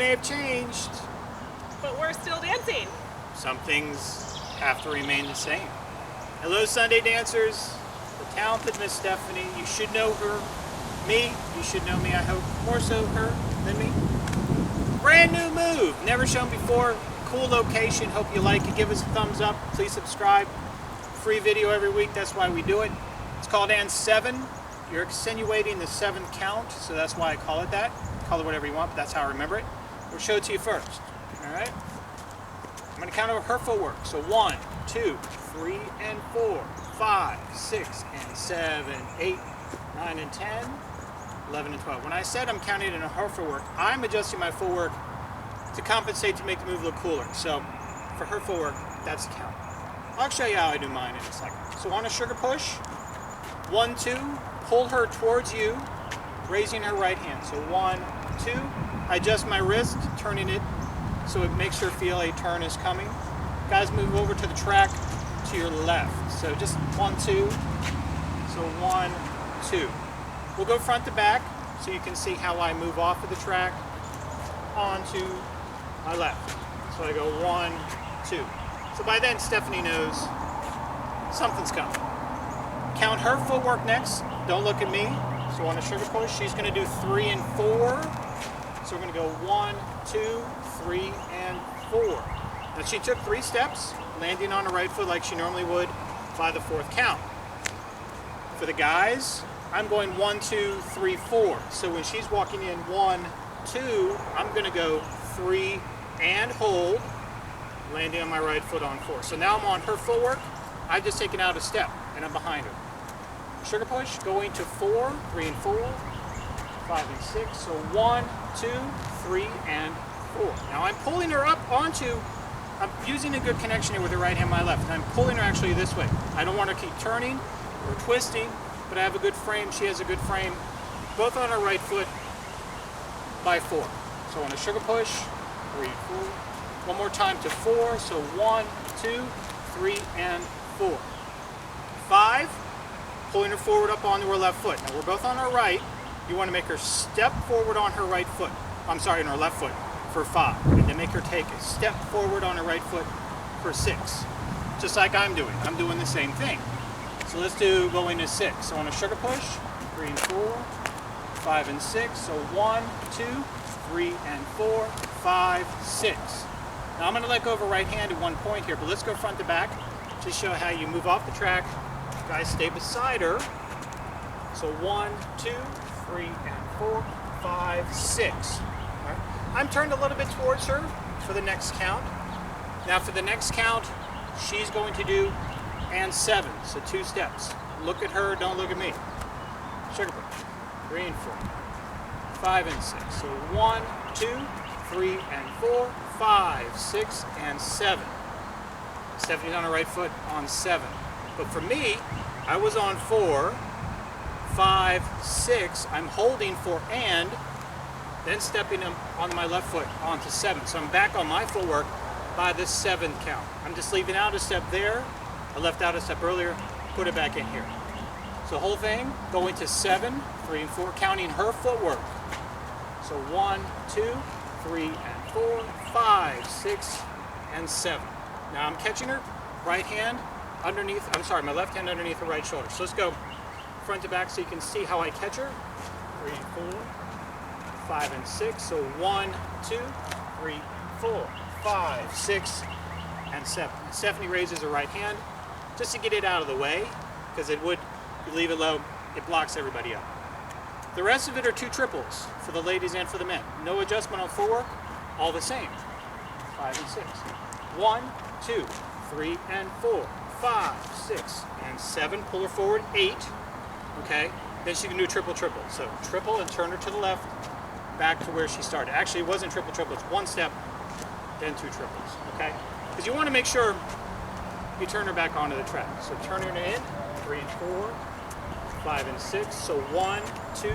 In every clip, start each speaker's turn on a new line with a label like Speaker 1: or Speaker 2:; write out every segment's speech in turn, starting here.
Speaker 1: may have changed,
Speaker 2: but we're still dancing.
Speaker 1: some things have to remain the same. Hello, Sunday dancers. The talented Miss Stephanie. You should know her. Me, you should know me, I hope. More so her than me. Brand new move, never shown before. Cool location, hope you like it. Give us a thumbs up, please subscribe. Free video every week, that's why we do it. It's called and 7. You're accentuating the 7th count, so that's why I call it that. Call it whatever you want, but that's how I remember it. We'll show it to you first, all right? I'm gonna count over her footwork. So 1, 2, 3, and 4, 5, 6, and 7, 8, 9, and 10, 11, and 12. When I said I'm counting in her footwork, I'm adjusting my footwork to compensate to make the move look cooler. So for her footwork, that's the count. I'll show you how I do mine in a second. So on a sugar push, 1, 2, pull her towards you, raising her right hand. So 1, 2, I adjust my wrist, turning it so it makes her feel a turn is coming. Guys, move over to the track to your left. So just 1, 2, so 1, 2. We'll go front to back so you can see how I move off of the track onto my left. So I go 1, 2. So by then Stephanie knows something's coming. Count her footwork next. Don't look at me. So on a sugar push, she's going to do 3 and 4. So we're going to go 1, 2, 3, and 4. Now she took 3 steps, landing on the right foot like she normally would by the 4th count. For the guys, I'm going 1, 2, 3, 4. So when she's walking in 1, 2, I'm going to go 3 and hold, landing on my right foot on 4. So now I'm on her footwork. I've just taken out a step and I'm behind her. Sugar push, going to 4, 3 and 4, 5 and 6. So 1, 2, 3, and 4. Now I'm pulling her up onto, I'm using a good connection here with the right hand, my left. I'm pulling her actually this way. I don't want her to keep turning or twisting, but I have a good frame. She has a good frame. Both on her right foot by 4. So on a sugar push, 3, 4. One more time to 4. So 1, 2, 3, and 4. 5. Pulling her forward up onto her left foot. Now we're both on her right. You want to make her step forward on her right foot. I'm sorry, on her left foot for 5. And then make her take a step forward on her right foot for 6. Just like I'm doing. I'm doing the same thing. So let's do going to 6. So on a sugar push, 3 and 4, 5 and 6. So 1, 2, 3 and 4, 5, 6. Now I'm going to let go of a right hand at one point here, but let's go front to back to show how you move off the track. Guys, stay beside her. So 1, 2, 3 and 4, 5, 6. All right. I'm turned a little bit towards her for the next count. Now for the next count, she's going to do and 7, so 2 steps. Look at her, don't look at me. Sugar push, 3 and 4, 5 and 6. So 1, 2, 3 and 4, 5, 6, and 7. Stephanie's on her right foot on 7. But for me, I was on 4, 5, 6. I'm holding for and, then stepping on my left foot onto 7. So I'm back on my footwork by the 7th count. I'm just leaving out a step there. I left out a step earlier, put it back in here. So the whole thing, going to 7, 3 and 4, counting her footwork. So 1, 2, 3 and 4, 5, 6, and 7. Now I'm catching her right hand underneath, I'm sorry, my left hand underneath her right shoulder. So let's go front to back so you can see how I catch her. 3, 4, 5 and 6. So 1, 2, 3, 4, 5, 6, and 7. Stephanie raises her right hand just to get it out of the way, because it would, if you leave it low, it blocks everybody up. The rest of it are 2 triples for the ladies and for the men. No adjustment on footwork, all the same. 5 and 6. 1, 2, 3 and 4, 5, 6, and 7. Pull her forward, 8. Okay, then she can do triple, triple. So triple and turn her to the left, back to where she started. Actually, it wasn't triple, triple. It's 1 step, then 2 triples. Okay, because you want to make sure you turn her back onto the track. So turn her in, 3 and 4, 5 and 6. So 1, 2,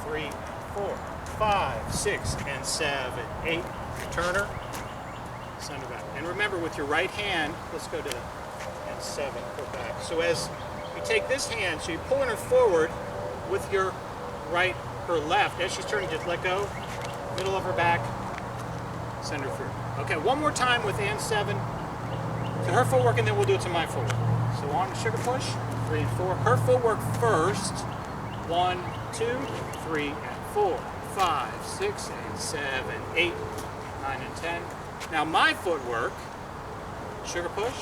Speaker 1: 3, 4, 5, 6, and 7, 8. Turn her, send her back. And remember, with your right hand, let's go to the and 7, go back. So as you take this hand, so you're pulling her forward with your right, her left. As she's turning, just let go, middle of her back, Send her through. Okay, one more time with and 7 to her footwork, and then we'll do it to my footwork. So on sugar push, 3 and 4. Her footwork first. 1, 2, 3 and 4, 5, 6 and 7, 8, 9 and 10. Now my footwork, sugar push,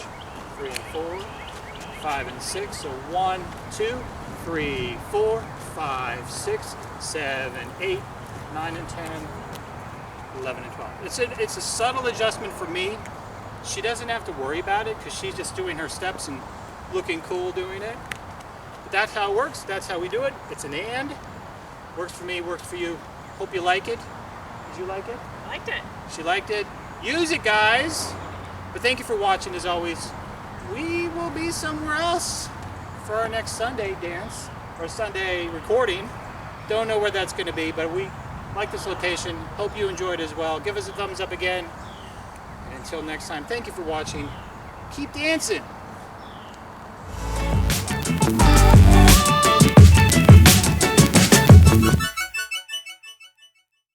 Speaker 1: 3 and 4, 5 and 6. So 1, 2, 3, 4, 5, 6, 7, 8, 9 and 10, 11 and 12. It's a subtle adjustment for me. She doesn't have to worry about it because she's just doing her steps and looking cool doing it. But that's how it works. That's how we do it. It's an and. Works for me, works for you. Hope you like it. Did you like it?
Speaker 2: I liked it.
Speaker 1: She liked it. Use it, guys. But thank you for watching as always. We will be somewhere else for our next Sunday dance or Sunday recording. Don't know where that's going to be, but we like this location. Hope you enjoyed as well. Give us a thumbs up again. And until next time, thank you for watching. Keep dancing.